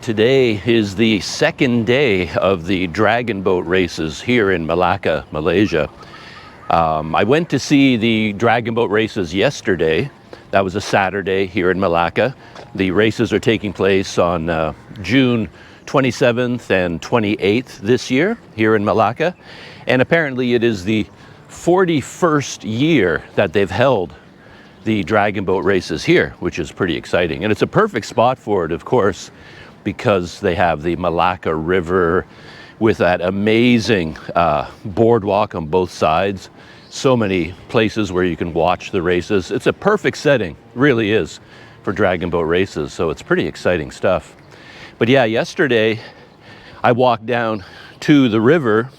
today is the second day of the dragon boat races here in Melaka, Malaysia. I went to see the dragon boat races yesterday. That was a Saturday here in Melaka. The races are taking place on June 27th and 28th this year here in Melaka. And apparently it is the 41st year that they've held the dragon boat races here, which is pretty exciting. And it's a perfect spot for it, of course, because they have the Melaka River with that amazing boardwalk on both sides. So many places where you can watch the races. It's a perfect setting, really is, for dragon boat races. So it's pretty exciting stuff. But yeah, yesterday I walked down to the river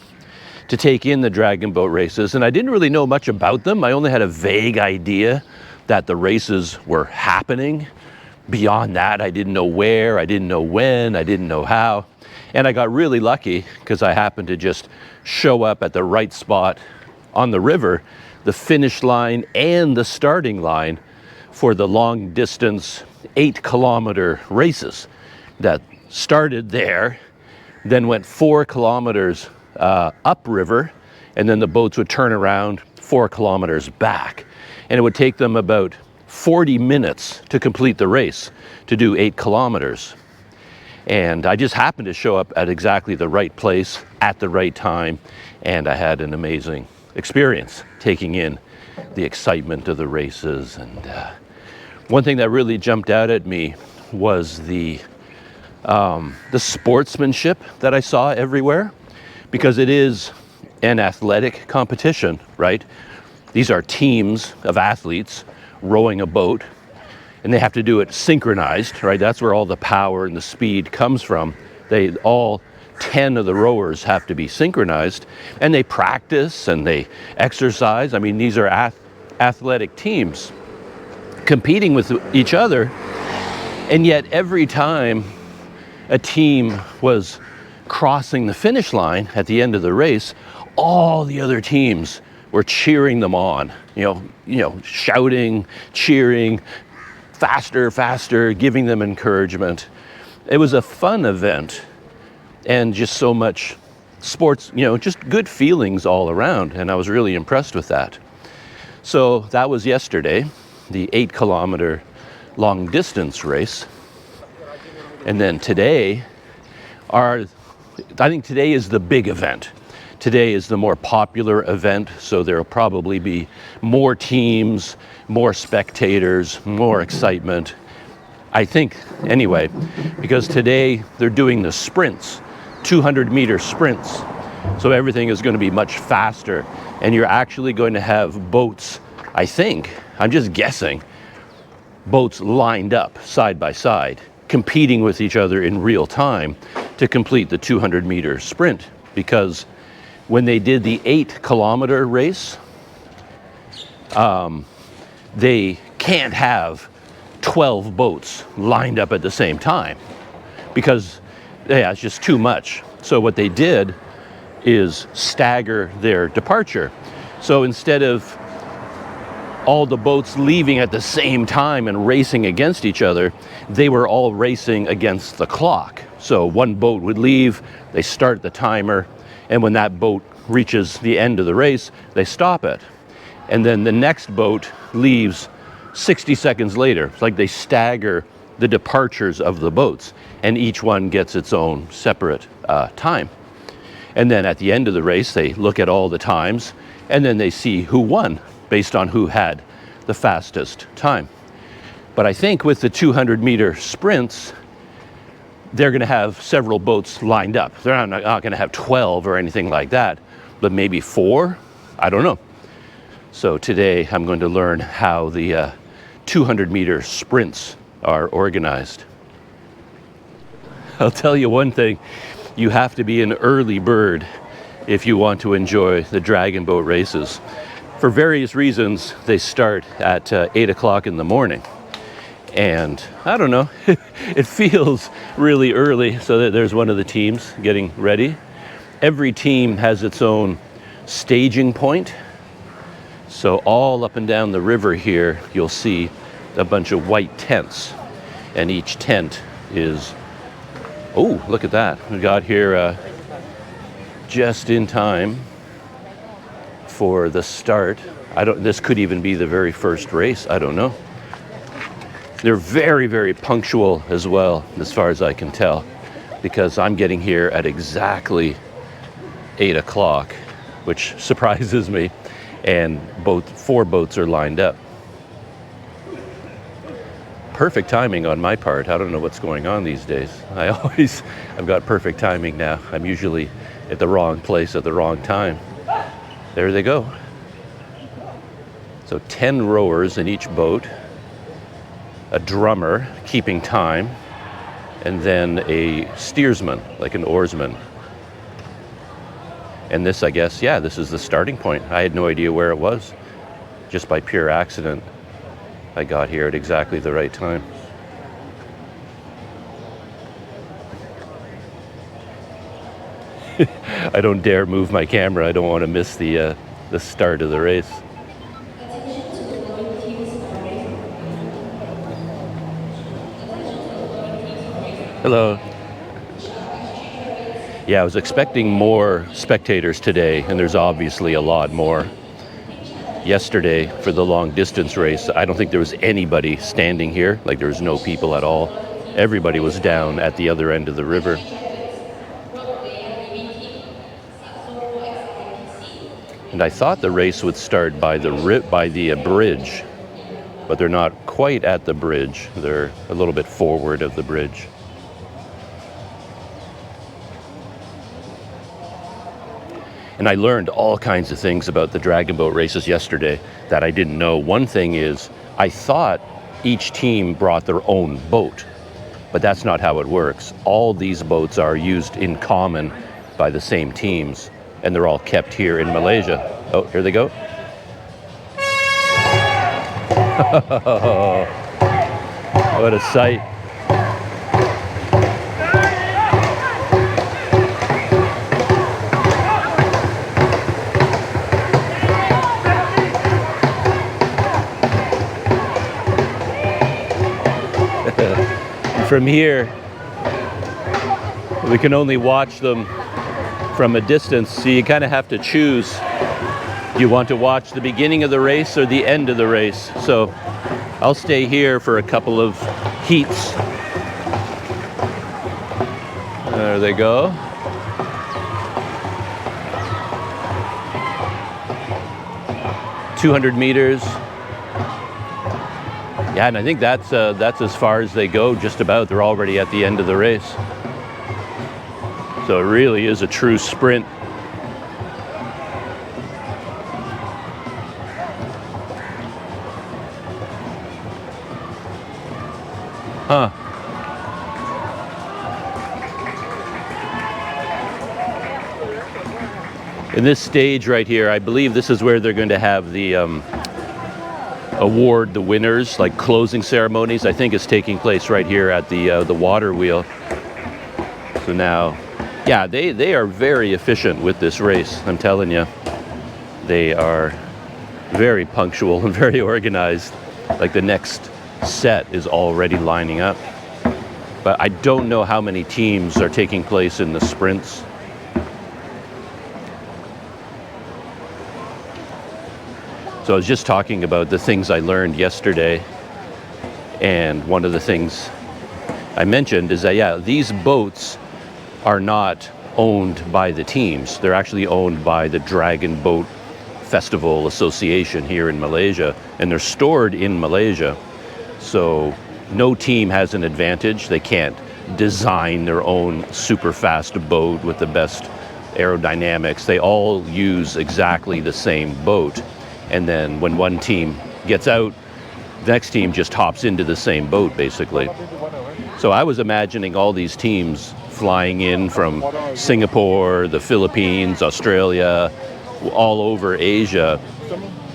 to take in the dragon boat races, and I didn't really know much about them. I only had a vague idea that the races were happening. Beyond that, I didn't know where, I didn't know when, I didn't know how. And I got really lucky because I happened to just show up at the right spot on the river, the finish line and the starting line for the long distance 8-kilometer races that started there, then went 4 kilometers upriver, and then the boats would turn around 4 kilometers back. And it would take them about 40 minutes to complete the race, to do 8 kilometers. And I just happened to show up at exactly the right place at the right time, and I had an amazing experience taking in the excitement of the races. And one thing that really jumped out at me was the sportsmanship that I saw everywhere, because it is an athletic competition, right? These are teams of athletes rowing a boat, and they have to do it synchronized, right? That's where all the power and the speed comes from. All 10 of the rowers have to be synchronized, and they practice and they exercise. I mean, these are athletic teams competing with each other, and yet every time a team was crossing the finish line at the end of the race, all the other teams were cheering them on, you know, shouting, cheering, faster, faster, giving them encouragement. It was a fun event, and just so much sports, just good feelings all around, and I was really impressed with that. So that was yesterday, the 8-kilometer long distance race. And then today, I think today is the big event. Today is the more popular event, so there'll probably be more teams, more spectators, more excitement. I think, anyway, because today they're doing the sprints, 200-meter sprints. So everything is going to be much faster, and you're actually going to have boats, I think, I'm just guessing, boats lined up side by side, competing with each other in real time to complete the 200-meter sprint. Because when they did the 8-kilometer race, they can't have 12 boats lined up at the same time because, it's just too much. So what they did is stagger their departure. So instead of all the boats leaving at the same time and racing against each other, they were all racing against the clock. So one boat would leave, they start the timer, and when that boat reaches the end of the race, they stop it. And then the next boat leaves 60 seconds later. It's like they stagger the departures of the boats, and each one gets its own separate time. And then at the end of the race, they look at all the times, and then they see who won based on who had the fastest time. But I think with the 200-meter sprints, they're going to have several boats lined up. They're not going to have 12 or anything like that, but maybe 4. I don't know. So today I'm going to learn how the 200-meter sprints are organized. I'll tell you one thing, you have to be an early bird if you want to enjoy the dragon boat races. For various reasons, they start at 8 o'clock in the morning. And I don't know, it feels really early. So that there's one of the teams getting ready. Every team has its own staging point. So all up and down the river here, you'll see a bunch of white tents. And each tent is Oh, look at that. We got here just in time for the start. This could even be the very first race. I don't know. They're very, very punctual as well, as far as I can tell, because I'm getting here at exactly 8 o'clock, which surprises me, and four boats are lined up. Perfect timing on my part. I don't know what's going on these days. I've got perfect timing now. I'm usually at the wrong place at the wrong time. There they go. So 10 rowers in each boat, a drummer keeping time, and then a steersman, like an oarsman. And this, I guess, yeah, this is the starting point. I had no idea where it was. Just by pure accident, I got here at exactly the right time. I don't dare move my camera. I don't want to miss the start of the race. Hello. Yeah, I was expecting more spectators today, and there's obviously a lot more. Yesterday, for the long distance race, I don't think there was anybody standing here. Like, there was no people at all. Everybody was down at the other end of the river. And I thought the race would start by the bridge, but they're not quite at the bridge. They're a little bit forward of the bridge. And I learned all kinds of things about the dragon boat races yesterday that I didn't know. One thing is, I thought each team brought their own boat, but that's not how it works. All these boats are used in common by the same teams, and they're all kept here in Malaysia. Oh, here they go. What a sight. From here, we can only watch them from a distance, so you kind of have to choose. Do you want to watch the beginning of the race or the end of the race? So I'll stay here for a couple of heats. There they go. "200 meters. Yeah, and I think that's as far as they go, just about. They're already at the end of the race. So it really is a true sprint. Huh. In this stage right here, I believe this is where they're going to have the award the winners, like closing ceremonies. I think it's taking place right here at the water wheel. So now, yeah, they are very efficient with this race, I'm telling you. They are very punctual and very organized. Like, the next set is already lining up. But I don't know how many teams are taking place in the sprints. So I was just talking about the things I learned yesterday, and one of the things I mentioned is that, yeah, these boats are not owned by the teams. They're actually owned by the Dragon Boat Festival Association here in Malaysia, and they're stored in Malaysia. So no team has an advantage. They can't design their own super fast boat with the best aerodynamics. They all use exactly the same boat. And then when one team gets out, the next team just hops into the same boat, basically. So I was imagining all these teams flying in from Singapore, the Philippines, Australia, all over Asia,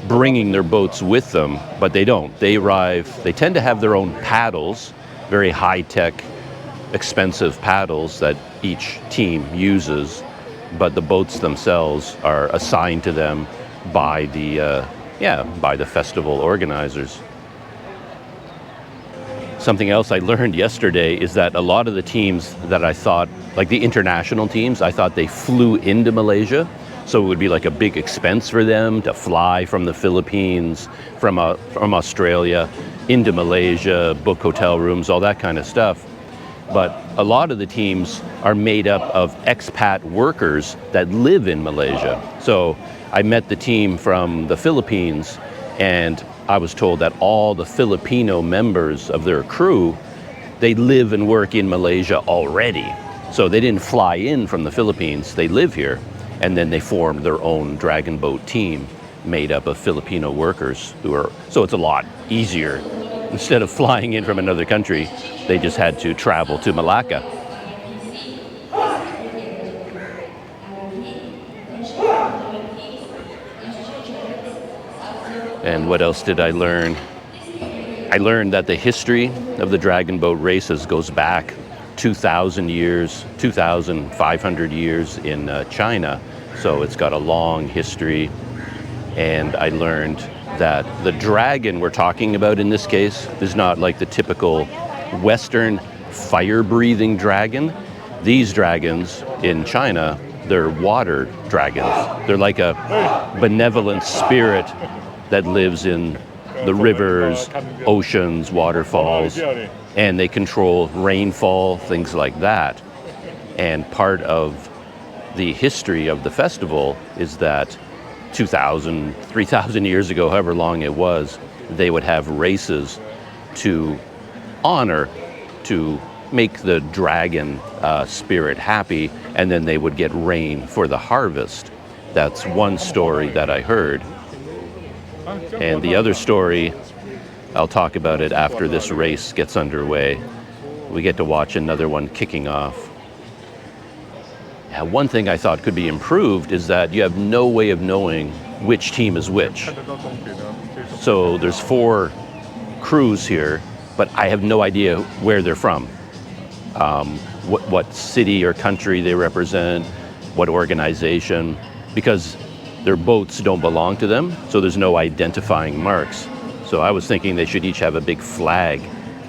bringing their boats with them, but they don't. They arrive, they tend to have their own paddles, very high-tech, expensive paddles that each team uses, but the boats themselves are assigned to them by the festival organizers. Something else I learned yesterday is that a lot of the teams that I thought, like the international teams, I thought they flew into Malaysia. So it would be like a big expense for them to fly from the Philippines, from Australia into Malaysia, book hotel rooms, all that kind of stuff. But a lot of the teams are made up of expat workers that live in Malaysia. So I met the team from the Philippines, and I was told that all the Filipino members of their crew, they live and work in Malaysia already. So they didn't fly in from the Philippines, they live here, and then they formed their own dragon boat team made up of Filipino workers so it's a lot easier. Instead of flying in from another country, they just had to travel to Melaka. And what else did I learn? I learned that the history of the dragon boat races goes back 2,000 years, 2,500 years in China. So it's got a long history. And I learned that the dragon we're talking about in this case is not like the typical Western fire-breathing dragon. These dragons in China, they're water dragons. They're like a benevolent spirit that lives in the rivers, oceans, waterfalls, and they control rainfall, things like that. And part of the history of the festival is that 2,000, 3,000 years ago, however long it was, they would have races to honor, to make the dragon spirit happy, and then they would get rain for the harvest. That's one story that I heard. And the other story, I'll talk about it after this race gets underway. We get to watch another one kicking off. One thing I thought could be improved is that you have no way of knowing which team is which. So there's 4 crews here, but I have no idea where they're from, what city or country they represent, what organization, because their boats don't belong to them, so there's no identifying marks. So I was thinking they should each have a big flag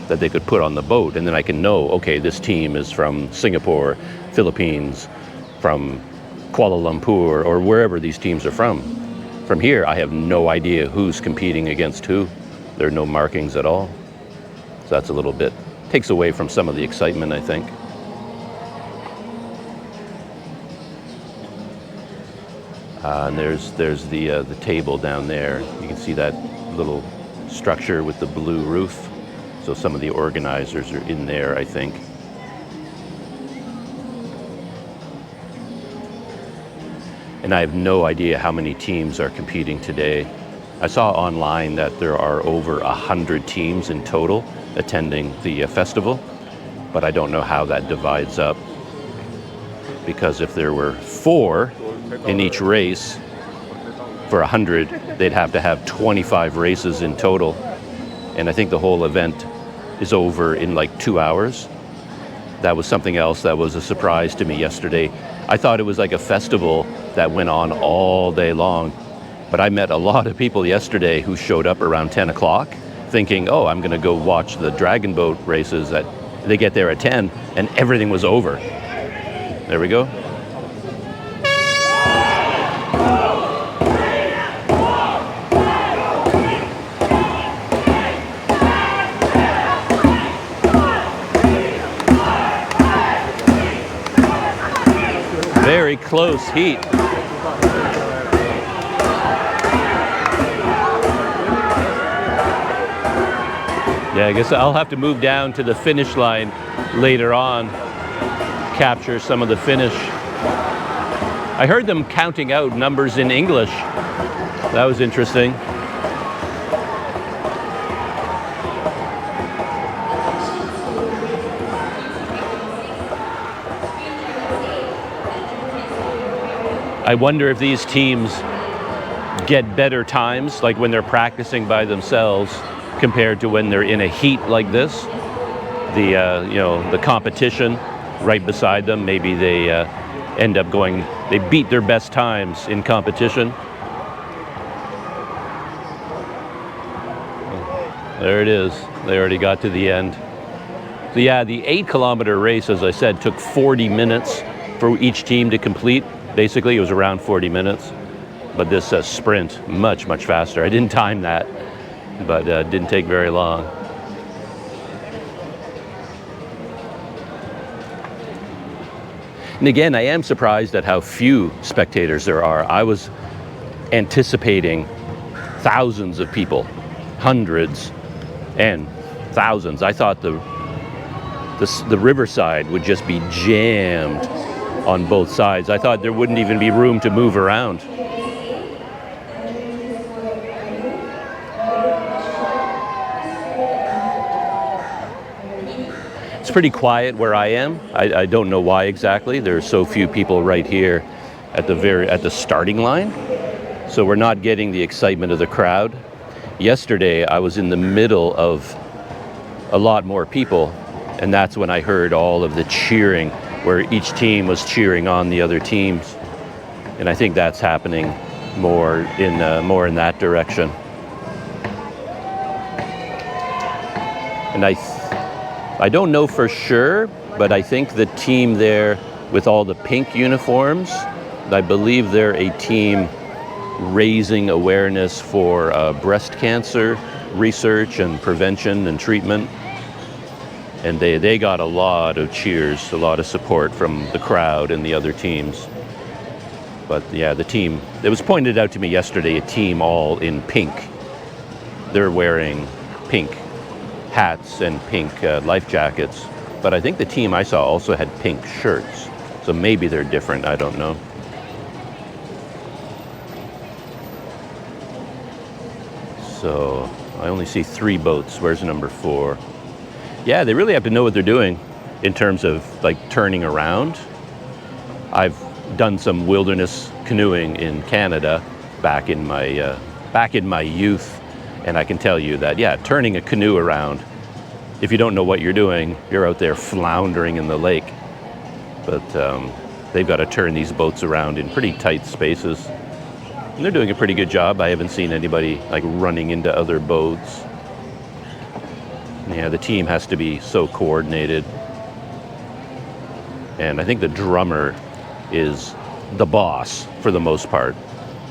that they could put on the boat, and then I can know, okay, this team is from Singapore, Philippines, from Kuala Lumpur, or wherever these teams are from. From here, I have no idea who's competing against who. There are no markings at all. So that's a little bit, takes away from some of the excitement, I think. And there's the table down there. You can see that little structure with the blue roof. So some of the organizers are in there, I think. And I have no idea how many teams are competing today. I saw online that there are over 100 teams in total attending the festival, but I don't know how that divides up. Because if there were 4 in each race for 100, they'd have to have 25 races in total. And I think the whole event is over in like 2 hours. That was something else that was a surprise to me yesterday. I thought it was like a festival that went on all day long. But I met a lot of people yesterday who showed up around 10 o'clock thinking, oh, I'm going to go watch the dragon boat races. They get there at 10 and everything was over. There we go. Very close heat. Yeah, I guess I'll have to move down to the finish line later on, capture some of the finish. I heard them counting out numbers in English. That was interesting. I wonder if these teams get better times, like when they're practicing by themselves, compared to when they're in a heat like this. The competition right beside them, maybe they end up they beat their best times in competition. There it is. They already got to the end. So yeah, the 8-kilometer race, as I said, took 40 minutes for each team to complete. Basically, it was around 40 minutes. But this sprint, much, much faster. I didn't time that, but didn't take very long. And again, I am surprised at how few spectators there are. I was anticipating thousands of people, hundreds and thousands. I thought the riverside would just be jammed on both sides. I thought there wouldn't even be room to move around. It's pretty quiet where I am. I don't know why exactly. There are so few people right here at the starting line. So we're not getting the excitement of the crowd. Yesterday, I was in the middle of a lot more people, and that's when I heard all of the cheering, where each team was cheering on the other teams. And I think that's happening more in that direction. And I don't know for sure, but I think the team there with all the pink uniforms, I believe they're a team raising awareness for breast cancer research and prevention and treatment. And they got a lot of cheers, a lot of support from the crowd and the other teams. But yeah, the team, it was pointed out to me yesterday, a team all in pink. They're wearing pink hats and pink life jackets. But I think the team I saw also had pink shirts. So maybe they're different, I don't know. So I only see 3 boats. Where's number 4? Yeah, they really have to know what they're doing in terms of like turning around. I've done some wilderness canoeing in Canada back in my youth, and I can tell you that, yeah, turning a canoe around, if you don't know what you're doing, you're out there floundering in the lake. But they've got to turn these boats around in pretty tight spaces. And they're doing a pretty good job. I haven't seen anybody like running into other boats. Yeah, the team has to be so coordinated. And I think the drummer is the boss for the most part,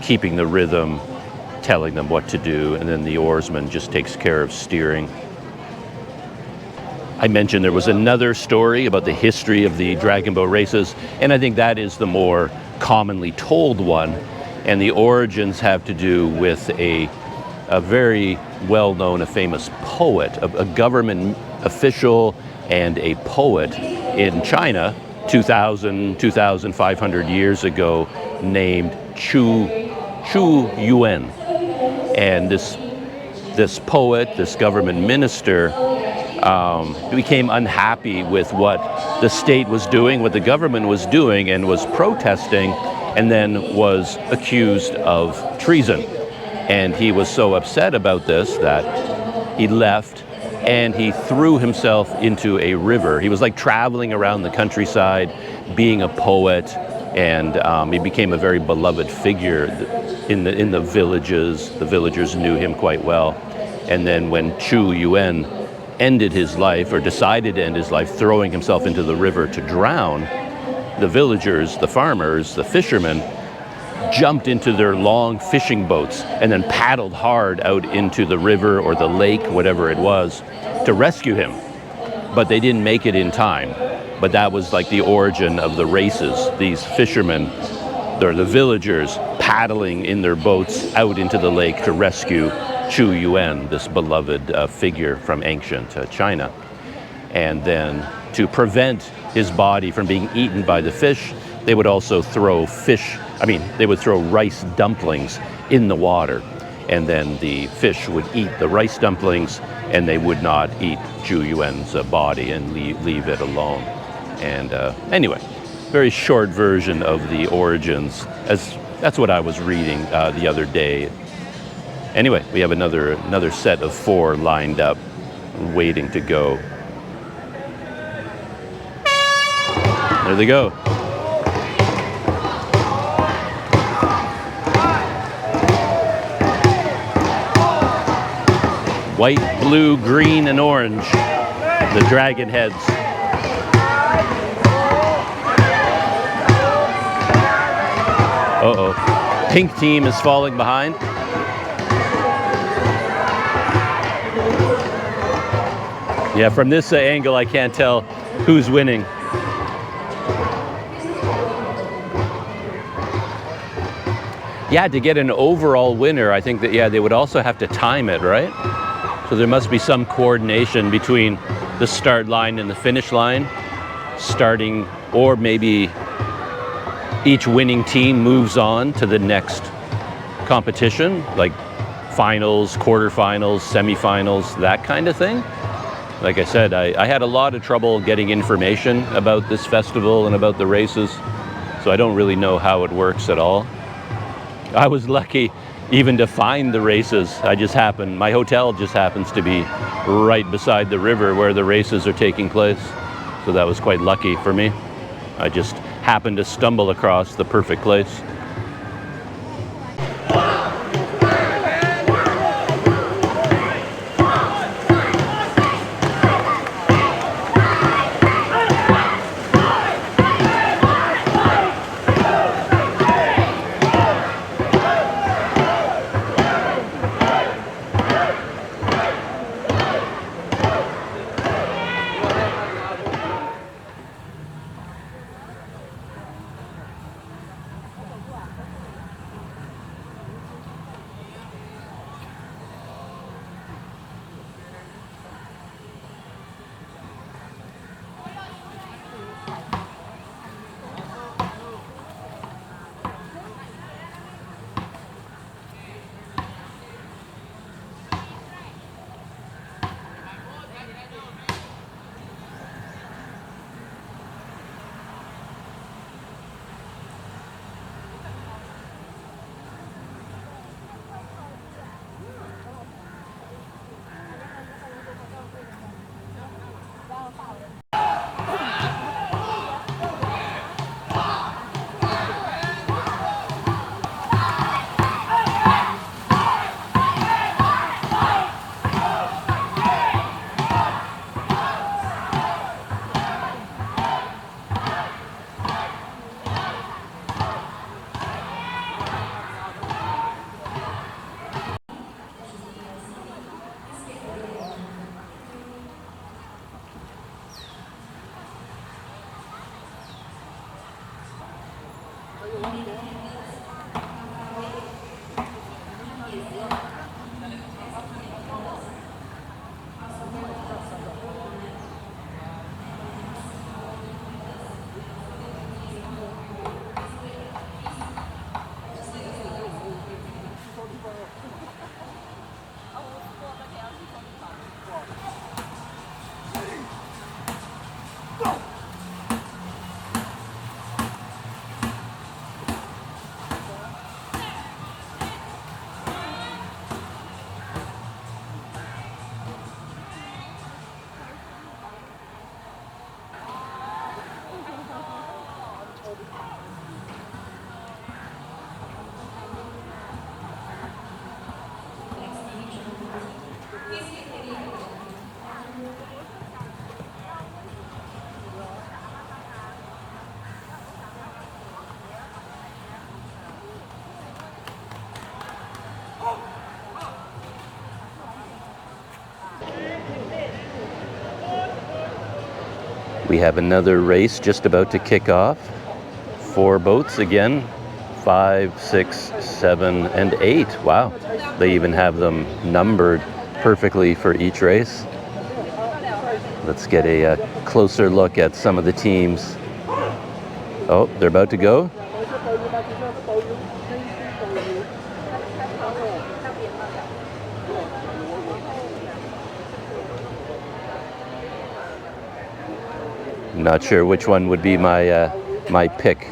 keeping the rhythm, telling them what to do, and then the oarsman just takes care of steering. I mentioned there was another story about the history of the dragon boat races, and I think that is the more commonly told one. And the origins have to do with a very well-known, a famous poet, a government official and a poet in China 2,500 years ago named Chu Yuan. And this poet, this government minister, became unhappy with what the state was doing, what the government was doing, and was protesting, and then was accused of treason. And he was so upset about this that he left and he threw himself into a river. He was like traveling around the countryside, being a poet, and he became a very beloved figure in the villages. The villagers knew him quite well. And then when Chu Yuan ended his life, or decided to end his life, throwing himself into the river to drown, the villagers, the farmers, the fishermen jumped into their long fishing boats and then paddled hard out into the river or the lake, whatever it was, to rescue him. But they didn't make it in time. But that was like the origin of the races. These fishermen, or the villagers, paddling in their boats out into the lake to rescue Chu Yuan, this beloved figure from ancient China. And then to prevent his body from being eaten by the fish, they would also throw they would throw rice dumplings in the water. And then the fish would eat the rice dumplings, and they would not eat Chu Yuan's body and leave it alone. And anyway, very short version of the origins. That's what I was reading the other day. Anyway, we have another set of 4 lined up, waiting to go. There they go. White, blue, green, and orange. The dragon heads. Uh-oh. Pink team is falling behind. Yeah, from this angle, I can't tell who's winning. Yeah, to get an overall winner, I think that, yeah, they would also have to time it, right? So there must be some coordination between the start line and the finish line, starting, or maybe each winning team moves on to the next competition, like finals, quarterfinals, semifinals, that kind of thing. Like I said, I had a lot of trouble getting information about this festival and about the races, so I don't really know how it works at all. I was lucky even to find the races. My hotel just happens to be right beside the river where the races are taking place, so that was quite lucky for me. I just happened to stumble across the perfect place. We have another race just about to kick off. 4 boats again, 5, 6, 7, and 8. Wow, they even have them numbered perfectly for each race. Let's get a closer look at some of the teams. Oh, they're about to go. Not sure which one would be my pick.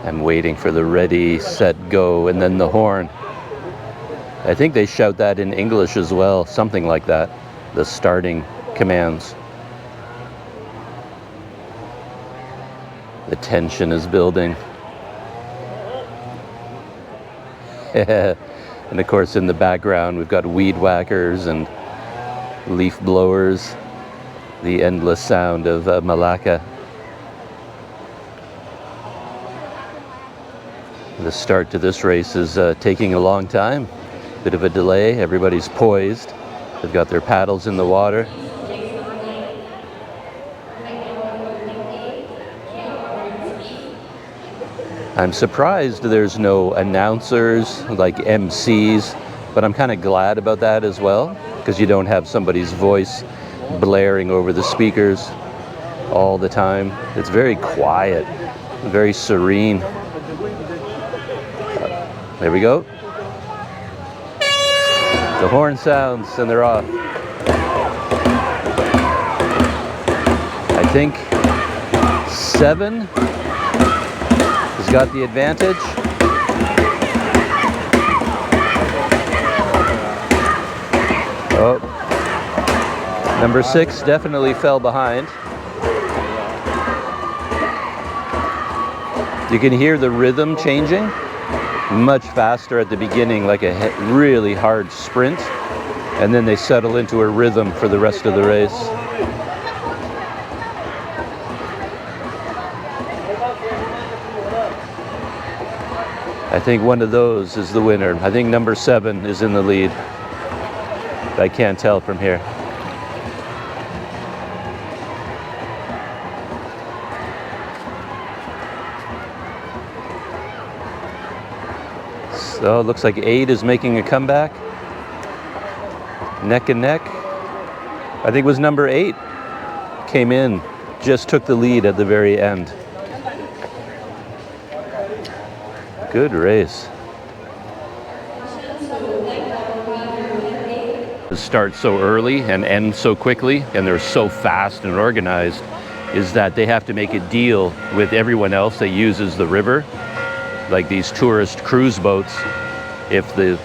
I'm waiting for the ready, set, go, and then the horn. I think they shout that in English as well, something like that, the starting commands. The tension is building. And of course, in the background, we've got weed whackers and leaf blowers, the endless sound of Melaka. The start to this race is taking a long time. Bit of a delay. Everybody's poised. They've got their paddles in the water. I'm surprised there's no announcers like MCs, but I'm kind of glad about that as well, because you don't have somebody's voice blaring over the speakers all the time. It's very quiet, very serene. There we go. The horn sounds and they're off. I think 7 has got the advantage. Oh, number 6 definitely fell behind. You can hear the rhythm changing. Much faster at the beginning, like a really hard sprint, and then they settle into a rhythm for the rest of the race. I think one of those is the winner. I think number 7 is in the lead. I can't tell from here. So it looks like 8 is making a comeback. Neck and neck. I think it was number 8 came in, just took the lead at the very end. Good race. To start so early and end so quickly, and they're so fast and organized, is that they have to make a deal with everyone else that uses the river, like these tourist cruise boats. If the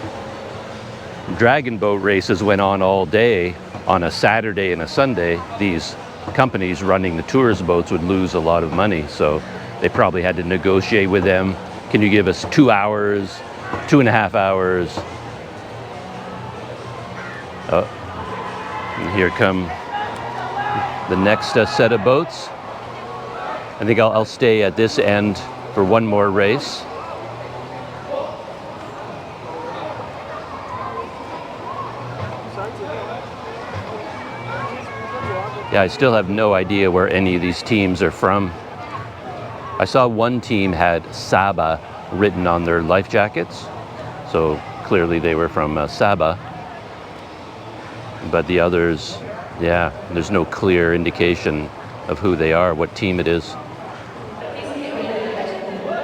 dragon boat races went on all day on a Saturday and a Sunday, these companies running the tourist boats would lose a lot of money. So they probably had to negotiate with them. Can you give us 2 hours, 2.5 hours? Oh, and here come the next set of boats. I think I'll stay at this end for one more race. Yeah, I still have no idea where any of these teams are from. I saw one team had Sabah written on their life jackets, so clearly they were from Sabah. But the others, yeah, there's no clear indication of who they are, what team it is.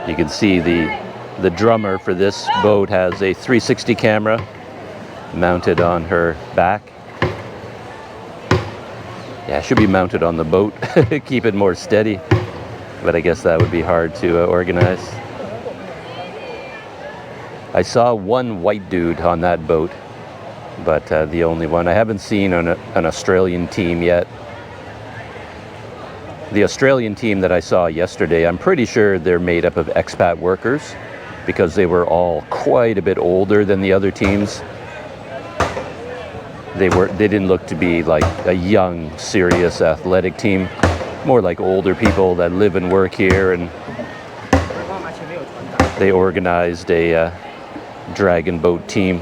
You can see the drummer for this boat has a 360 camera mounted on her back. Yeah, it should be mounted on the boat, keep it more steady. But I guess that would be hard to organize. I saw one white dude on that boat, but the only one. I haven't seen an Australian team yet. The Australian team that I saw yesterday, I'm pretty sure they're made up of expat workers, because they were all quite a bit older than the other teams. They didn't look to be like a young, serious athletic team. More like older people that live and work here, and they organized a dragon boat team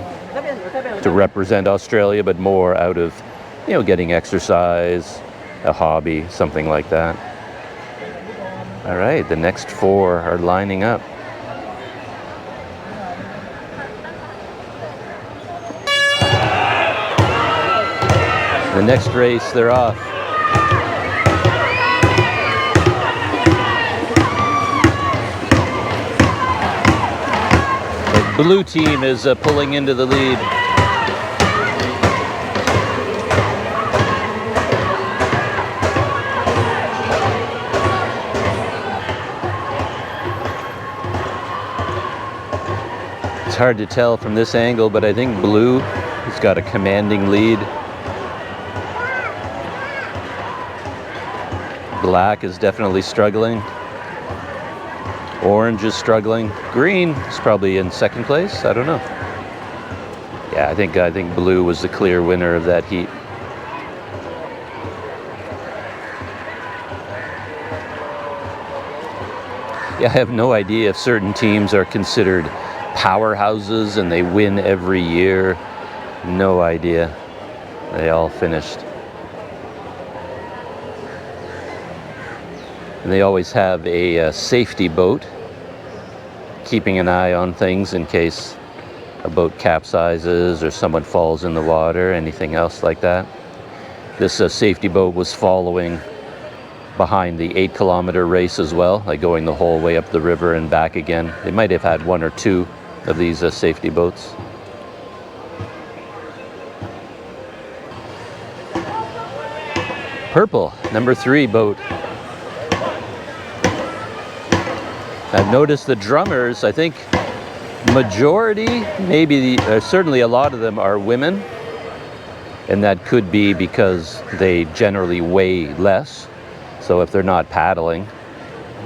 to represent Australia, but more out of, getting exercise, a hobby, something like that. All right, the next 4 are lining up. The next race, they're off. The blue team is pulling into the lead. It's hard to tell from this angle, but I think blue has got a commanding lead. Black is definitely struggling. Orange is struggling. Green is probably in second place. I don't know. Yeah, I think blue was the clear winner of that heat. Yeah, I have no idea if certain teams are considered powerhouses and they win every year. No idea. They all finished. And they always have a safety boat, keeping an eye on things in case a boat capsizes or someone falls in the water, anything else like that. This safety boat was following behind the 8-kilometer race as well, like going the whole way up the river and back again. They might have had one or two of these safety boats. Purple, number 3 boat. I've noticed the drummers, I think majority, certainly a lot of them are women, and that could be because they generally weigh less. So if they're not paddling,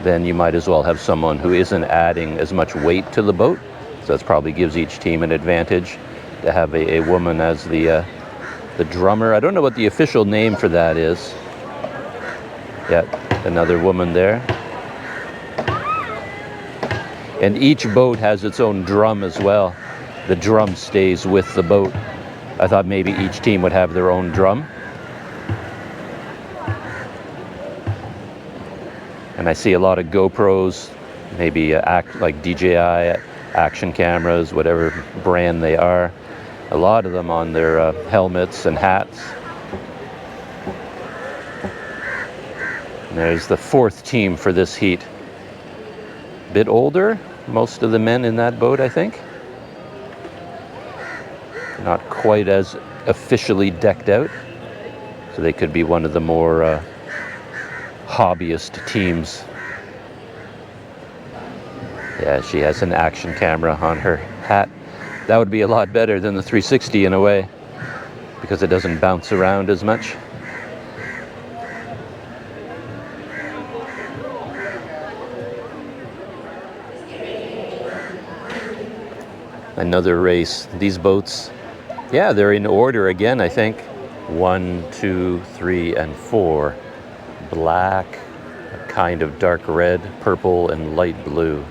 then you might as well have someone who isn't adding as much weight to the boat. So that probably gives each team an advantage to have a woman as the drummer. I don't know what the official name for that is. Yeah, another woman there. And each boat has its own drum as well. The drum stays with the boat. I thought maybe each team would have their own drum. And I see a lot of GoPros, maybe like DJI action cameras, whatever brand they are. A lot of them on their helmets and hats. And there's the 4th team for this heat. Bit older, most of the men in that boat, I think. Not quite as officially decked out. So they could be one of the more hobbyist teams. Yeah, she has an action camera on her hat. That would be a lot better than the 360 in a way, because it doesn't bounce around as much. Another race. These boats, yeah, they're in order again, I think. 1, 2, 3, and 4. Black, a kind of dark red, purple, and light blue.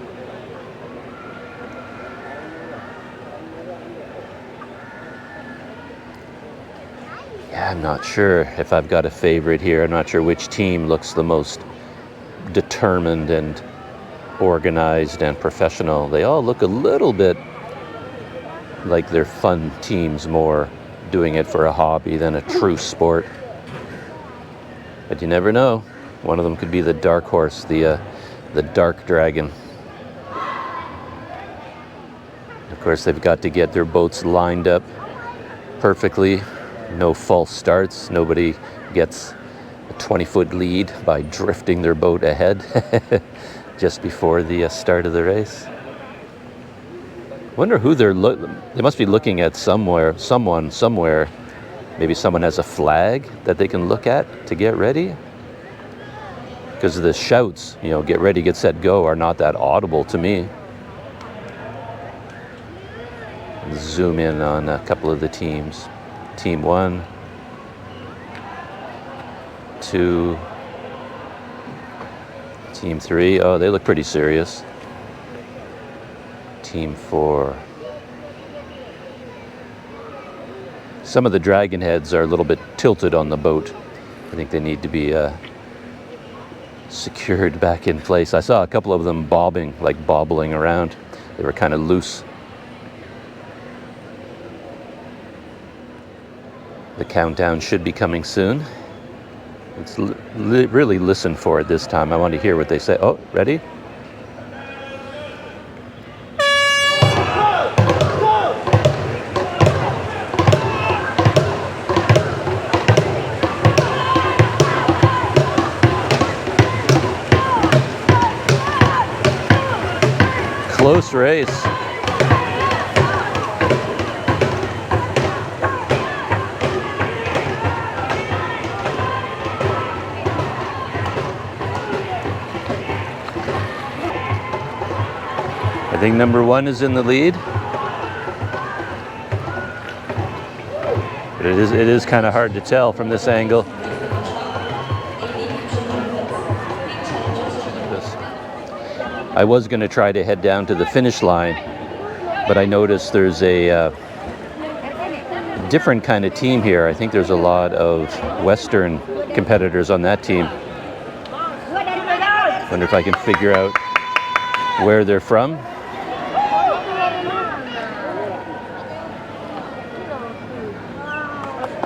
Yeah, I'm not sure if I've got a favorite here. I'm not sure which team looks the most determined and organized and professional. They all look a little bit like they're fun teams, more doing it for a hobby than a true sport. But you never know. One of them could be the dark horse, the dark dragon. Of course, they've got to get their boats lined up perfectly. No false starts. Nobody gets a 20-foot lead by drifting their boat ahead just before the start of the race. Wonder who they must be looking at somewhere. Someone somewhere. Maybe someone has a flag that they can look at to get ready. Because the shouts, get ready, get set, go, are not that audible to me. Zoom in on a couple of the teams. Team 1, 2, Team 3. Oh, they look pretty serious. Team 4. Some of the dragon heads are a little bit tilted on the boat. I think they need to be secured back in place. I saw a couple of them bobbling around. They were kind of loose. The countdown should be coming soon. Let's really listen for it this time. I want to hear what they say. Oh, ready? Close race. I think number 1 is in the lead. But it is kind of hard to tell from this angle. I was going to try to head down to the finish line, but I noticed there's a different kind of team here. I think there's a lot of Western competitors on that team. Wonder if I can figure out where they're from.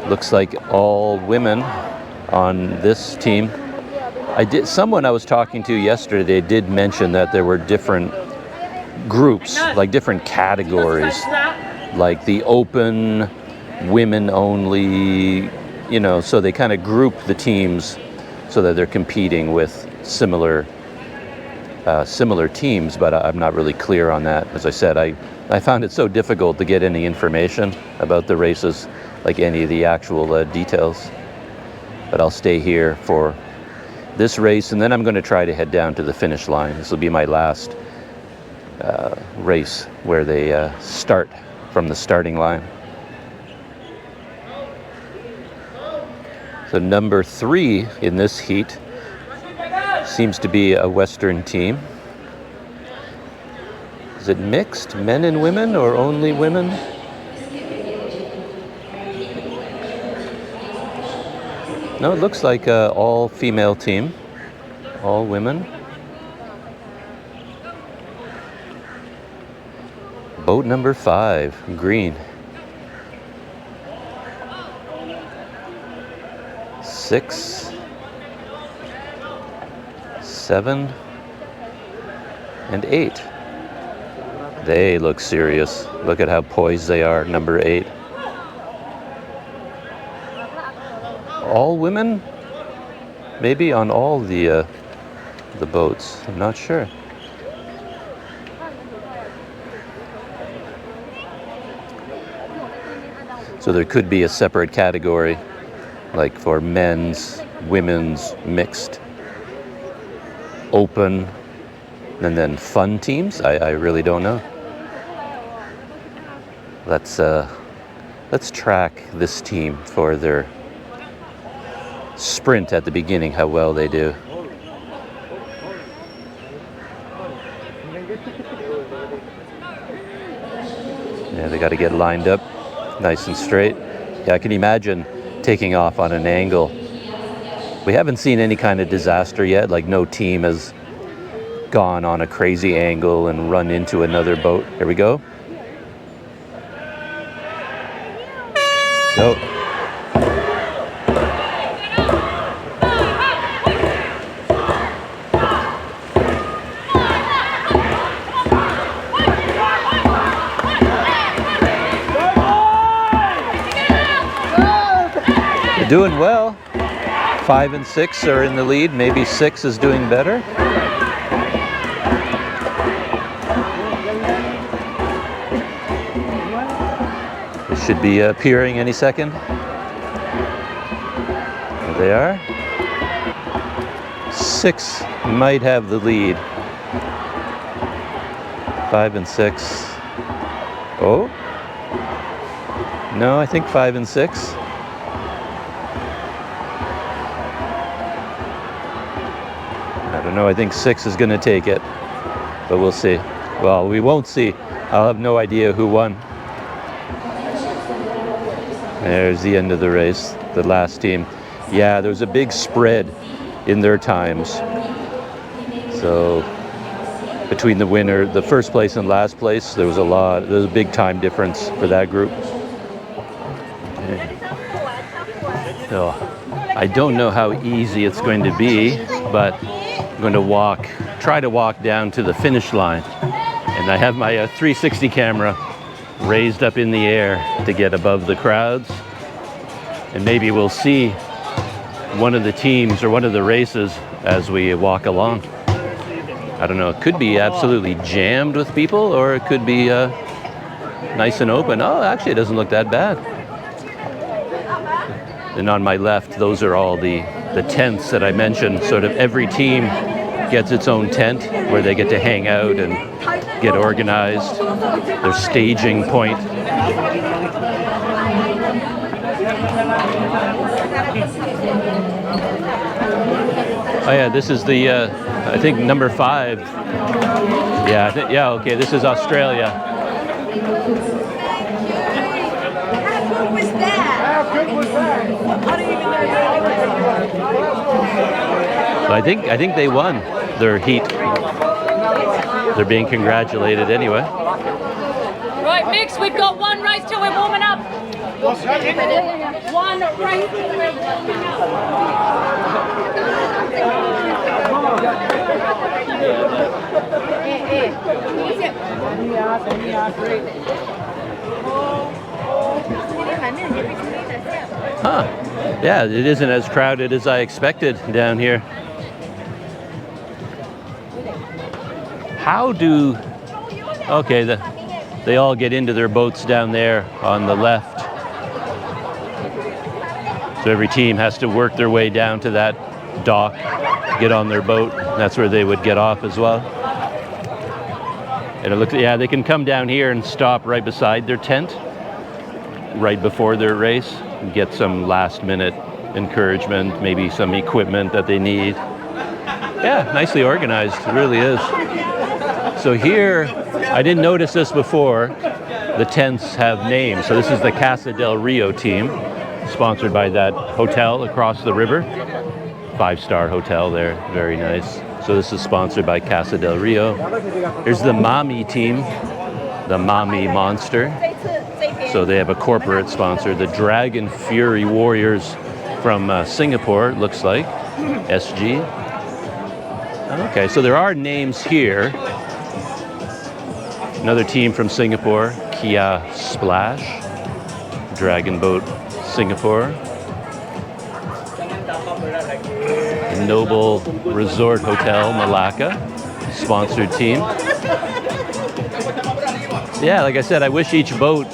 Looks like all women on this team. Someone I was talking to yesterday did mention that there were different groups, like different categories, like the open, women only, you know, so they kind of group the teams so that they're competing with similar teams, but I'm not really clear on that. As I said, I found it so difficult to get any information about the races, like any of the actual details. But I'll stay here for this race, and then I'm going to try to head down to the finish line. This will be my last race where they start from the starting line. So number 3 in this heat seems to be a Western team. Is it mixed, men and women, or only women? No, it looks like an all-female team, all women. Boat number 5, green. 6, 7, and 8. They look serious. Look at how poised they are, number 8. All women? Maybe on all the boats. I'm not sure. So there could be a separate category, like for men's, women's, mixed, open, and then fun teams. I really don't know. Let's track this team for their sprint at the beginning, how well they do. Yeah, they got to get lined up nice and straight. Yeah, I can imagine taking off on an angle. We haven't seen any kind of disaster yet, like no team has gone on a crazy angle and run into another boat. Here we go. Go. Doing well. 5 and 6 are in the lead. Maybe 6 is doing better. They should be appearing any second. There they are. 6 might have the lead. 5 and 6. Oh. No, I think 5 and 6. No, I think 6 is going to take it, but we'll see. Well, we won't see. I'll have no idea who won. There's the end of the race, the last team. Yeah, there was a big spread in their times. So between the winner, the first place and last place, there was a big time difference for that group. So I don't know how easy it's going to be, but I'm going to try to walk down to the finish line. And I have my 360 camera raised up in the air to get above the crowds. And maybe we'll see one of the teams or one of the races as we walk along. I don't know, it could be absolutely jammed with people, or it could be nice and open. Oh, actually it doesn't look that bad. And on my left, those are all the tents that I mentioned. Sort of every team gets its own tent where they get to hang out and get organized. Their staging point. Oh yeah, this is the, I think number 5. Yeah, yeah, okay, this is Australia. How good was that? How good was that? So I think they won their heat. They're being congratulated anyway. Right, mix, we've got one race till we're warming up. One race till we're warming up. Huh. Yeah, it isn't as crowded as I expected down here. How do... Okay, they all get into their boats down there on the left. So every team has to work their way down to that dock, get on their boat. That's where they would get off as well. And it looks, yeah, they can come down here and stop right beside their tent, right before their race, and get some last-minute encouragement, maybe some equipment that they need. Yeah, nicely organized, it really is. So here, I didn't notice this before, the tents have names. So this is the Casa del Rio team, sponsored by that hotel across the river. 5-star hotel there, very nice. So this is sponsored by Casa del Rio. Here's the Mami team, the Mami Monster. So they have a corporate sponsor, the Dragon Fury Warriors from Singapore, it looks like, SG. Okay, so there are names here. Another team from Singapore, Kia Splash, Dragon Boat Singapore. The Noble Resort Hotel Melaka, sponsored team. Yeah, like I said, I wish each boat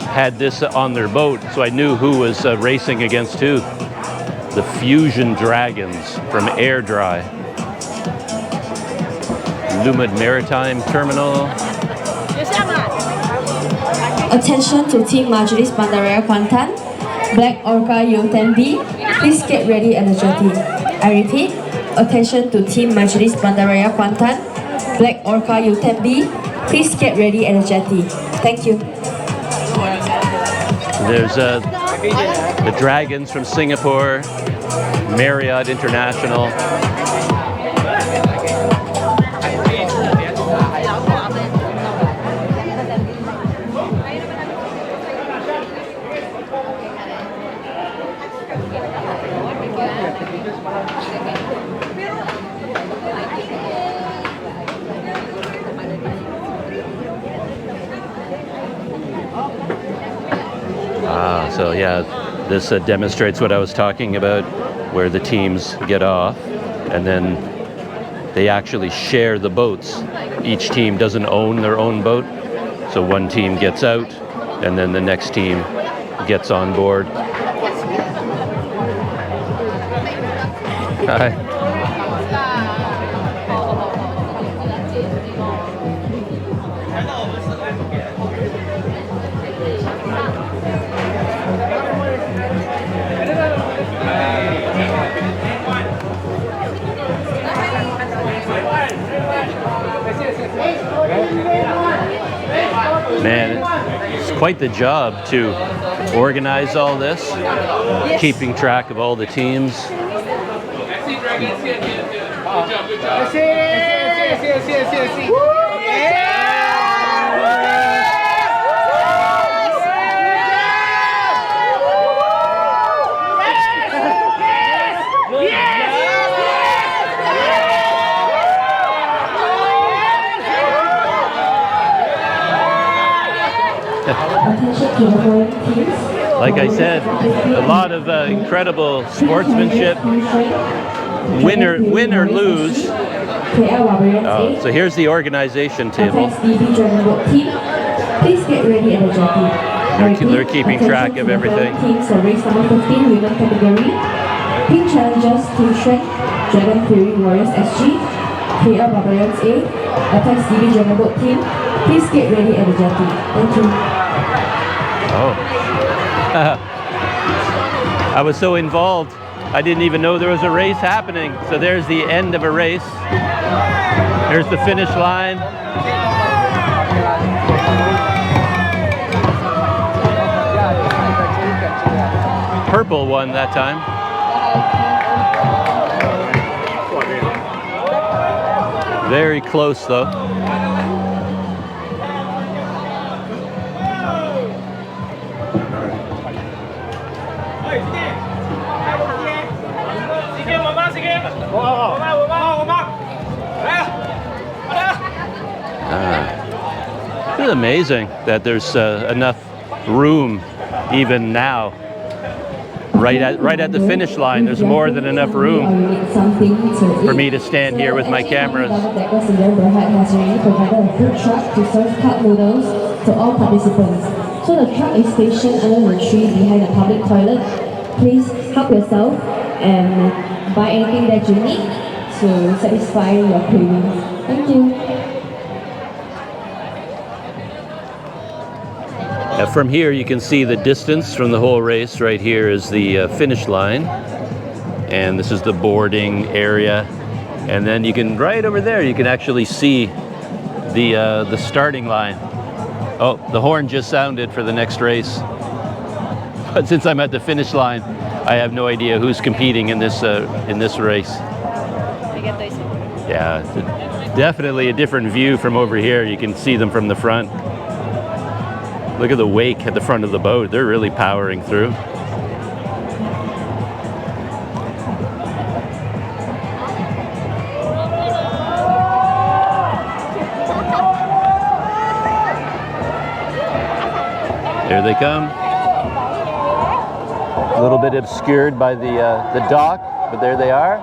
had this on their boat so I knew who was racing against who. The Fusion Dragons from Air Dry. Lumad Maritime Terminal. Attention to Team Majelis Bandaraya Kuantan, Black Orca U10B, please get ready at the jetty. I repeat, attention to Team Majelis Bandaraya Kuantan, Black Orca U10B, please get ready at the jetty. Thank you. There's the Dragons from Singapore, Marriott International. So yeah, this demonstrates what I was talking about, where the teams get off and then they actually share the boats. Each team doesn't own their own boat, so one team gets out and then the next team gets on board. Hi. Man, it's quite the job to organize all this, keeping track of all the teams. Like I said, a lot of incredible sportsmanship, win or lose. So here's the organization table. Please get ready at the jetty. They're keeping track of everything. Teams for race number 15 women category. Team Challengers, Team Strength, Dragon Fury Warriors SG, KL Barbarians A, Apex DB Dragon Boat Team. Please get ready at the jetty. Thank you. Oh. I was so involved, I didn't even know there was a race happening. So there's the end of a race. There's the finish line. Purple won that time. Very close though. It's amazing that there's enough room even now. Right at the finish line, there's more than enough room for me to stand here with my cameras. Has already provided a food truck to serve cup noodles to all participants. So the truck is stationed under the tree behind the public toilet. Please help yourself and buy anything that you need to satisfy your cravings. Thank you. From here you can see the distance from the whole race. Right here is the finish line, and this is the boarding area, and then you can, right over there, you can actually see the starting line. Oh, the horn just sounded for the next race, but since I'm at the finish line, I have no idea who's competing in this race. Yeah, it's definitely a different view from over here. You can see them from the front. Look at the wake at the front of the boat. They're really powering through. There they come. A little bit obscured by the dock, but there they are.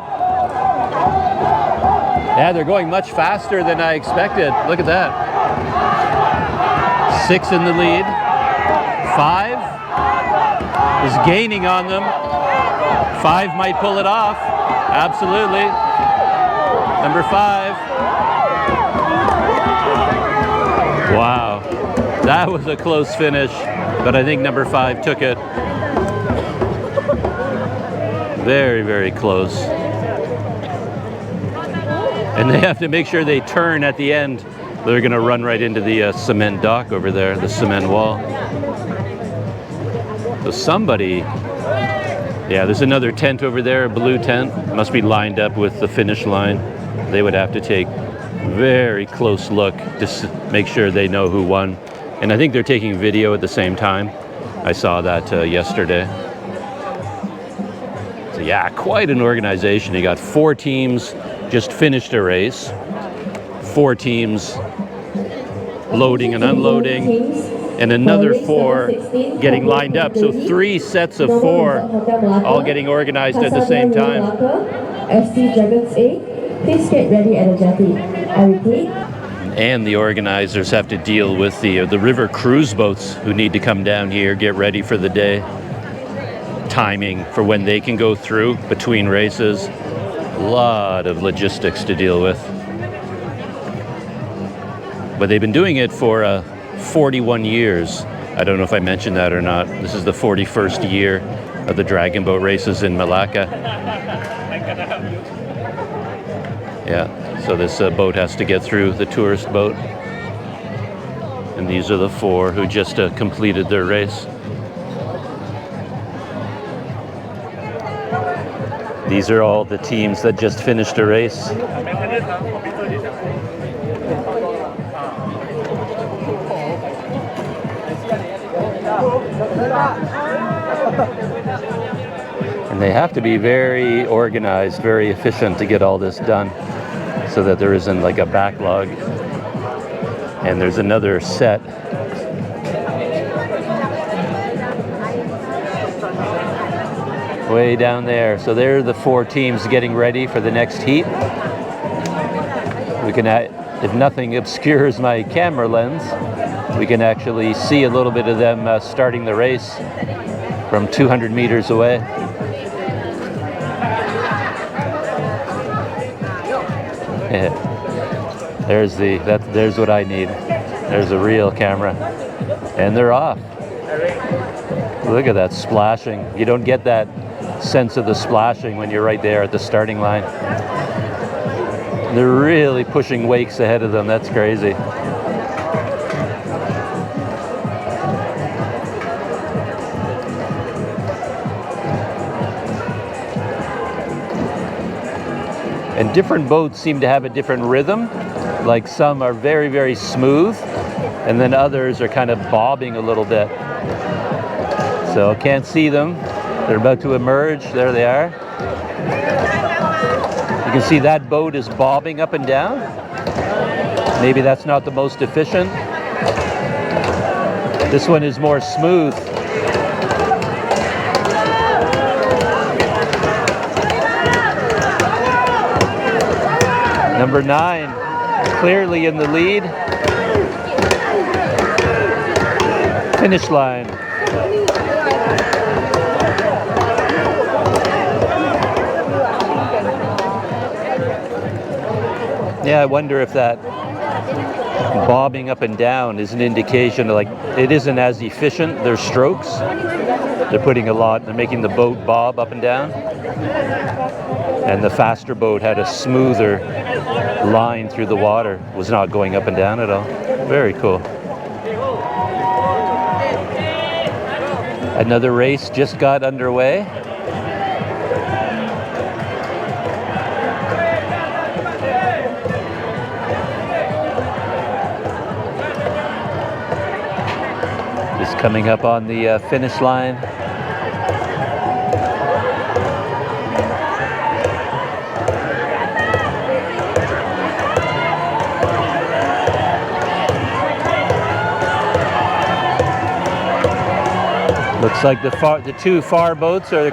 Yeah, they're going much faster than I expected. Look at that. 6 in the lead. 5 is gaining on them. 5 might pull it off. Absolutely. Number 5. Wow. That was a close finish, but I think number 5 took it. Very, very close. And they have to make sure they turn at the end. They're going to run right into the cement dock over there, the cement wall. So somebody, yeah, there's another tent over there, a blue tent. Must be lined up with the finish line. They would have to take a very close look to make sure they know who won. And I think they're taking video at the same time. I saw that yesterday. So yeah, quite an organization. You got 4 teams just finished a race. 4 teams loading and unloading, and another 4 getting lined up. So 3 sets of 4 all getting organized at the same time. FC Dragons A, please get ready at the jetty. I repeat. And the organizers have to deal with the river cruise boats who need to come down here, get ready for the day. Timing for when they can go through between races. A lot of logistics to deal with. But they've been doing it for 41 years. I don't know if I mentioned that or not. This is the 41st year of the dragon boat races in Melaka. Yeah, so this boat has to get through, the tourist boat. And these are the 4 who just completed their race. These are all the teams that just finished a race. And they have to be very organized, very efficient to get all this done so that there isn't like a backlog. And there's another set. Way down there. So there are the 4 teams getting ready for the next heat. We can, if nothing obscures my camera lens, we can actually see a little bit of them starting the race from 200 meters away. There's what I need. There's a real camera. And they're off. Look at that splashing. You don't get that sense of the splashing when you're right there at the starting line. They're really pushing wakes ahead of them. That's crazy. And different boats seem to have a different rhythm. Like some are very, very smooth, and then others are kind of bobbing a little bit. So I can't see them. They're about to emerge. There they are. You can see that boat is bobbing up and down. Maybe that's not the most efficient. This one is more smooth. Number 9, clearly in the lead. Finish line. Yeah, I wonder if that bobbing up and down is an indication of, like, it isn't as efficient, their strokes. They're putting a lot, they're making the boat bob up and down. And the faster boat had a smoother line through the water, was not going up and down at all. Very cool. Another race just got underway. Just coming up on the finish line. Looks like the two far boats are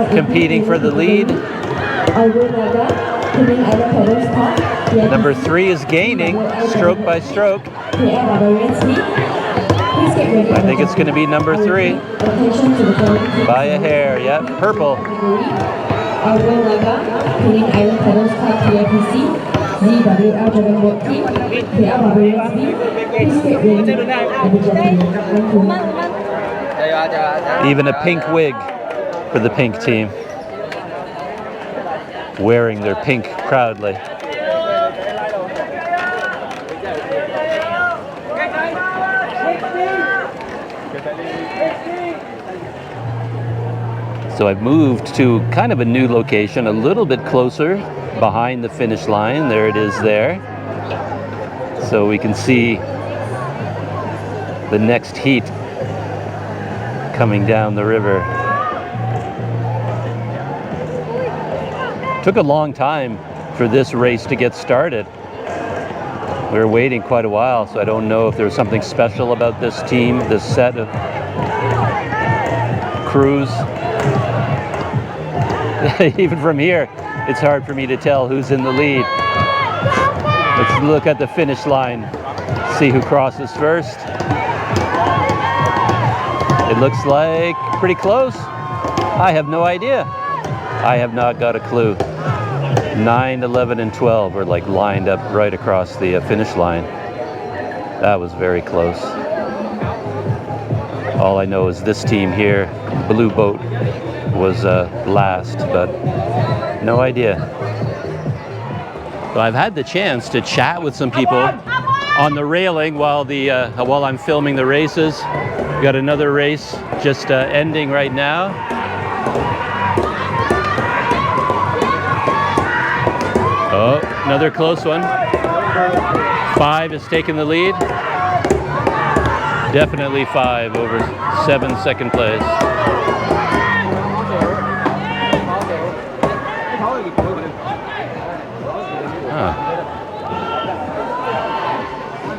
competing for the lead. Number 3 is gaining, stroke by stroke. I think it's going to be number 3. By a hair, yep, purple. Even a pink wig for the pink team, wearing their pink proudly. So I've moved to kind of a new location, a little bit closer behind the finish line. There it is there. So we can see the next heat coming down the river. Took a long time for this race to get started. We were waiting quite a while, so I don't know if there was something special about this team, this set of crews. Even from here, it's hard for me to tell who's in the lead. Let's look at the finish line, see who crosses first. It looks like pretty close. I have no idea. I have not got a clue. 9, 11, and 12 are like lined up right across the finish line. That was very close. All I know is this team here, the blue boat, was last, but no idea. So I've had the chance to chat with some people on the railing while I'm filming the races. We got another race just ending right now. Oh, another close one. 5 has taken the lead. Definitely 5 over 7 second place.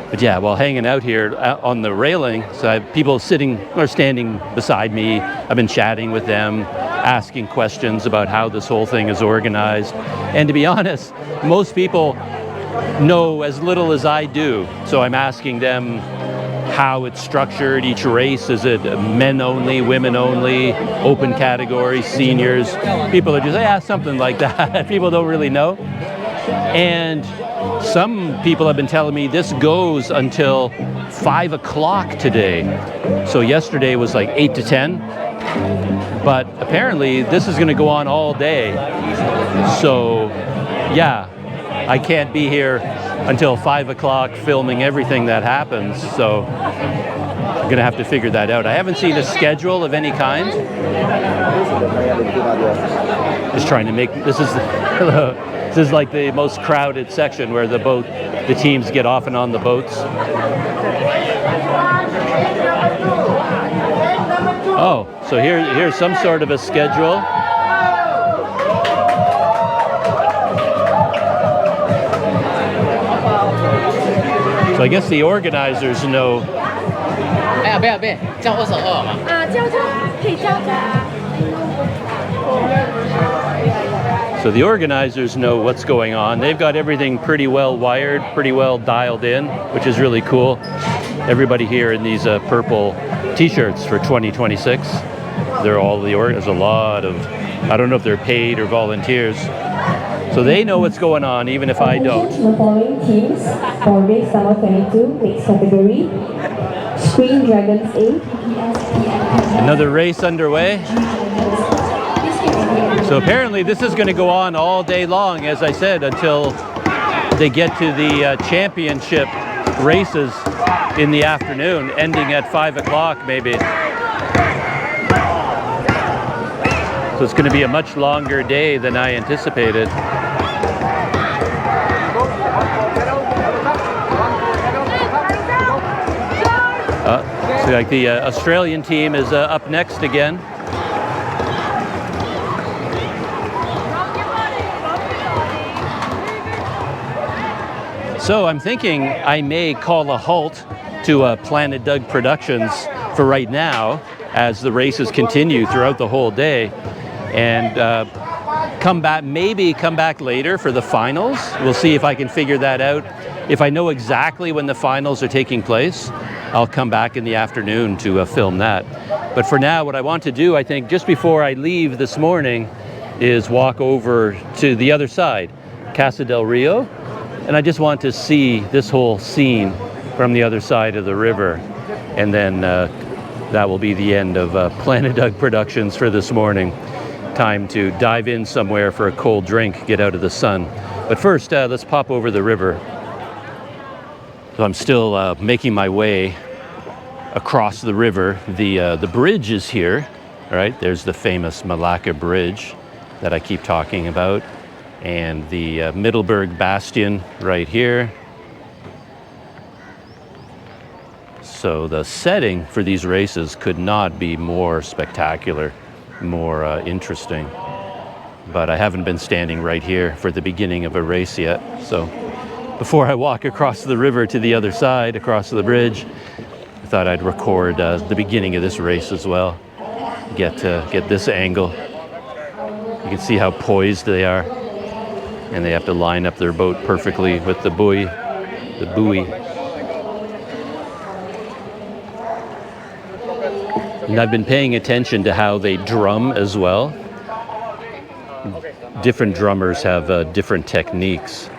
But yeah, while hanging out here on the railing, so I have people sitting or standing beside me. I've been chatting with them, asking questions about how this whole thing is organized. And to be honest, most people know as little as I do. So I'm asking them how it's structured, each race. Is it men only, women only, open category, seniors? People are just, yeah, something like that. People don't really know. And some people have been telling me this goes until 5 o'clock today. So yesterday was like 8 to 10. But apparently this is going to go on all day. So yeah, I can't be here until 5 o'clock filming everything that happens. So I'm going to have to figure that out. I haven't seen a schedule of any kind. Just trying to make, this is like the most crowded section where the teams get off and on the boats. Oh, so here's some sort of a schedule. So I guess the organizers know. So the organizers know what's going on. They've got everything pretty well wired, pretty well dialed in, which is really cool. Everybody here in these purple t-shirts for 2026. They're all there's a lot of, I don't know if they're paid or volunteers. So they know what's going on, even if I don't. The following teams for race summer 22 mixed category. Screen Dragons A. Another race underway. So apparently this is going to go on all day long, as I said, until they get to the championship races in the afternoon, ending at 5 o'clock maybe. So it's going to be a much longer day than I anticipated. So like the Australian team is up next again. So I'm thinking I may call a halt to Planet Doug Productions for right now as the races continue throughout the whole day, and come back later for the finals. We'll see if I can figure that out. If I know exactly when the finals are taking place, I'll come back in the afternoon to film that. But for now, what I want to do, I think, just before I leave this morning, is walk over to the other side, Casa del Rio, and I just want to see this whole scene from the other side of the river. And then that will be the end of Planet Doug Productions for this morning. Time to dive in somewhere for a cold drink, get out of the sun. But first, let's pop over the river. So I'm still making my way across the river. The bridge is here, all right? There's the famous Melaka Bridge that I keep talking about, and the Middelburg Bastion right here. So the setting for these races could not be more spectacular, more interesting. But I haven't been standing right here for the beginning of a race yet. So before I walk across the river to the other side, across the bridge, I thought I'd record the beginning of this race as well. Get this angle. You can see how poised they are. And they have to line up their boat perfectly with the buoy. And I've been paying attention to how they drum as well. Different drummers have different techniques.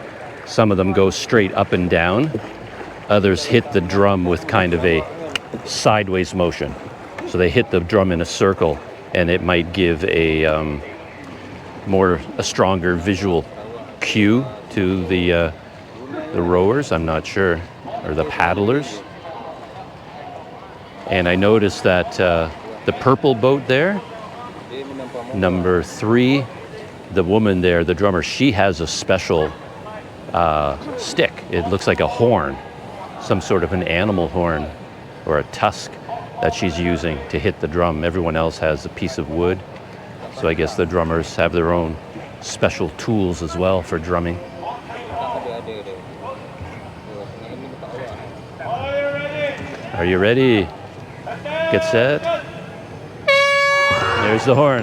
Some of them go straight up and down. Others hit the drum with kind of a sideways motion. So they hit the drum in a circle, and it might give a stronger visual cue to the rowers, I'm not sure, or the paddlers. And I noticed that the purple boat there, number 3, the woman there, the drummer, she has a special stick. It looks like a horn, some sort of an animal horn or a tusk that she's using to hit the drum. Everyone else has a piece of wood. So I guess the drummers have their own special tools as well for drumming. Are you ready? Get set. There's the horn.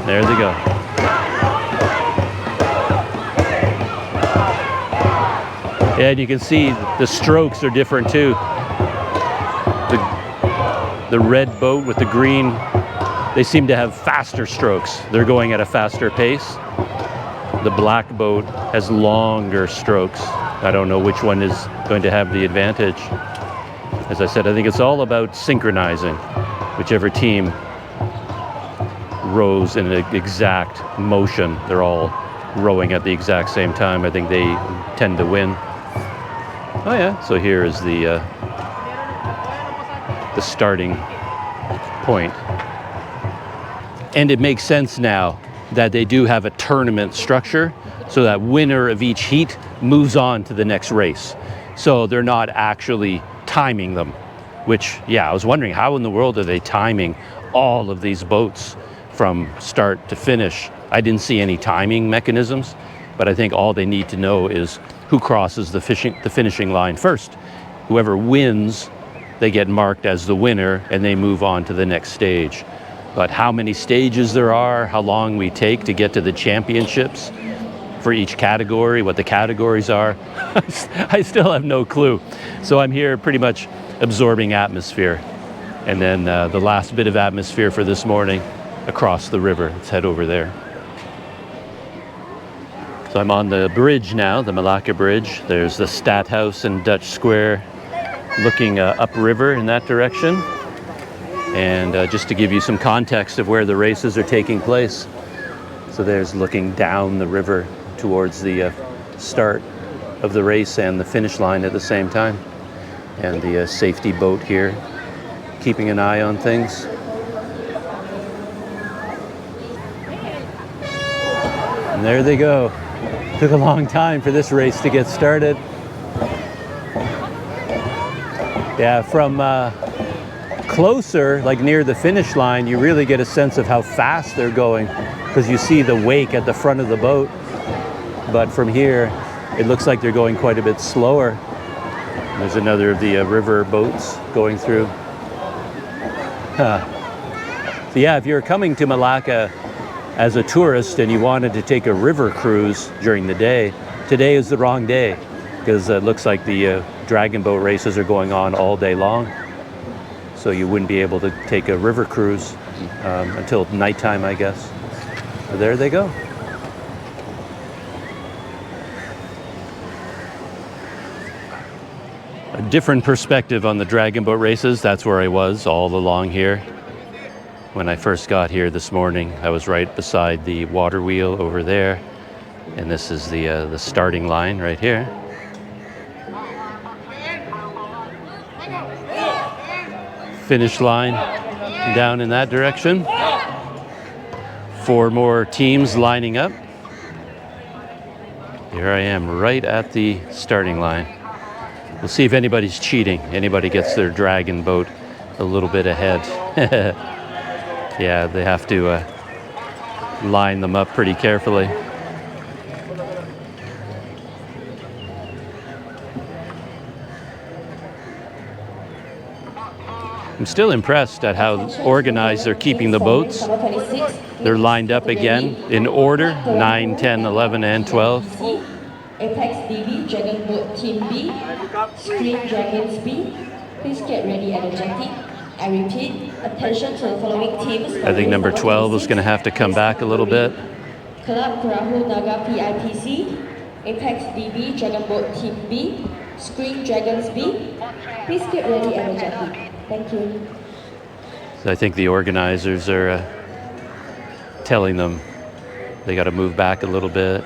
There they go. And you can see the strokes are different too. The red boat with the green, they seem to have faster strokes. They're going at a faster pace. The black boat has longer strokes. I don't know which one is going to have the advantage. As I said, I think it's all about synchronizing. Whichever team rows in an exact motion, they're all rowing at the exact same time. I think they tend to win. Oh yeah, so here is the starting point. And it makes sense now that they do have a tournament structure, so that winner of each heat moves on to the next race. So they're not actually timing them, which, yeah, I was wondering how in the world are they timing all of these boats from start to finish. I didn't see any timing mechanisms, but I think all they need to know is who crosses the finishing line first. Whoever wins, they get marked as the winner and they move on to the next stage. But how many stages there are, how long we take to get to the championships for each category, what the categories are, I still have no clue. So I'm here pretty much absorbing atmosphere. And then the last bit of atmosphere for this morning, across the river. Let's head over there. So I'm on the bridge now, the Melaka Bridge. There's the Stadhuis and Dutch Square looking upriver in that direction. And just to give you some context of where the races are taking place. So there's looking down the river towards the start of the race and the finish line at the same time. And the safety boat here, keeping an eye on things. And there they go. Took a long time for this race to get started. Yeah, from closer, like near the finish line, you really get a sense of how fast they're going because you see the wake at the front of the boat. But from here, it looks like they're going quite a bit slower. There's another of the river boats going through. So yeah, if you're coming to Melaka as a tourist and you wanted to take a river cruise during the day, today is the wrong day because it looks like the dragon boat races are going on all day long. So you wouldn't be able to take a river cruise until nighttime, I guess. So there they go. A different perspective on the dragon boat races. That's where I was all along here. When I first got here this morning, I was right beside the water wheel over there. And this is the starting line right here. Finish line down in that direction. 4 more teams lining up. Here I am right at the starting line. We'll see if anybody's cheating. Anybody gets their dragon boat a little bit ahead. Yeah, they have to line them up pretty carefully. I'm still impressed at how organized they're keeping the boats. They're lined up again in order, 9, 10, 11, and 12. Apex DB, Dragon Boat Team B, Screen Dragons B. Please get ready at the jetty. I repeat, attention to the following teams. I think number 12 is going to have to come back a little bit. Club Perahu Naga PIPC, Apex DB, Dragon Boat Team B, Screen Dragons B. Please get ready at the jetty. Thank you. So I think the organizers are telling them they got to move back a little bit.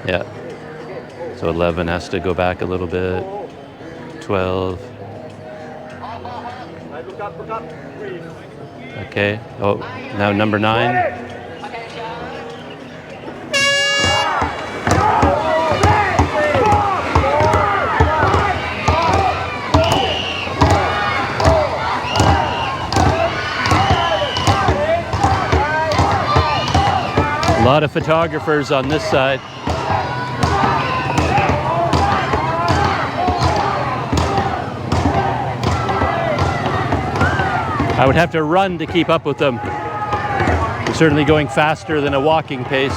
Yeah. So 11 has to go back a little bit. 12. Okay. Oh, now number 9. A lot of photographers on this side. I would have to run to keep up with them. They're certainly going faster than a walking pace.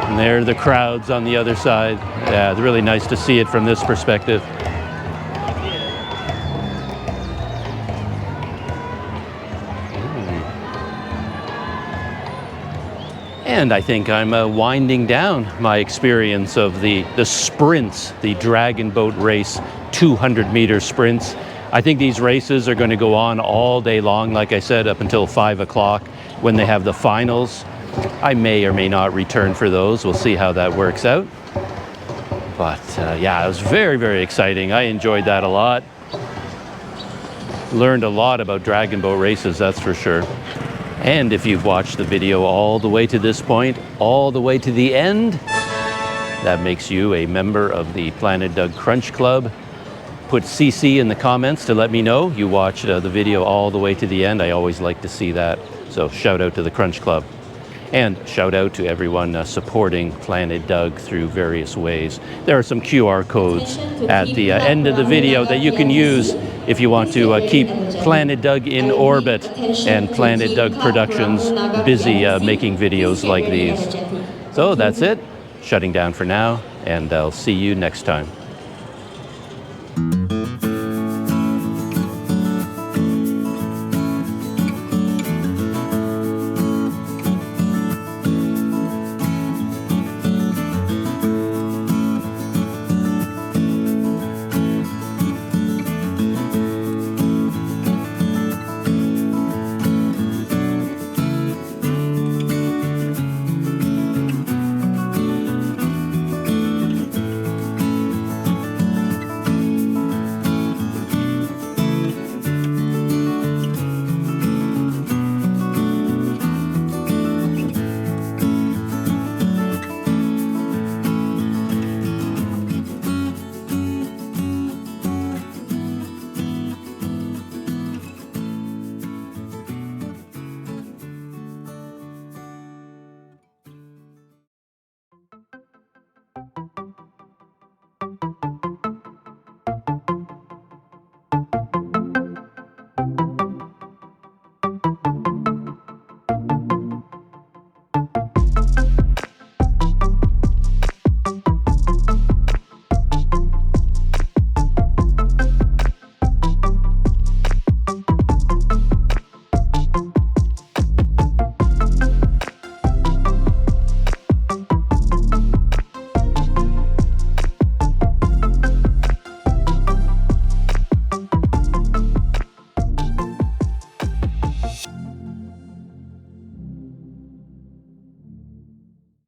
And there are the crowds on the other side. Yeah, it's really nice to see it from this perspective. And I think I'm winding down my experience of the sprints, the Dragon Boat Race 200-meter sprints. I think these races are going to go on all day long, like I said, up until 5 o'clock when they have the finals. I may or may not return for those. We'll see how that works out. But yeah, it was very, very exciting. I enjoyed that a lot. Learned a lot about dragon boat races, that's for sure. And if you've watched the video all the way to this point, all the way to the end, that makes you a member of the Planet Doug Crunch Club. Put CC in the comments to let me know you watched the video all the way to the end. I always like to see that. So shout out to the Crunch Club. And shout out to everyone supporting Planet Doug through various ways. There are some QR codes at the end of the video that you can use if you want to keep Planet Doug in orbit and Planet Doug Productions busy making videos like these. So that's it. Shutting down for now, and I'll see you next time.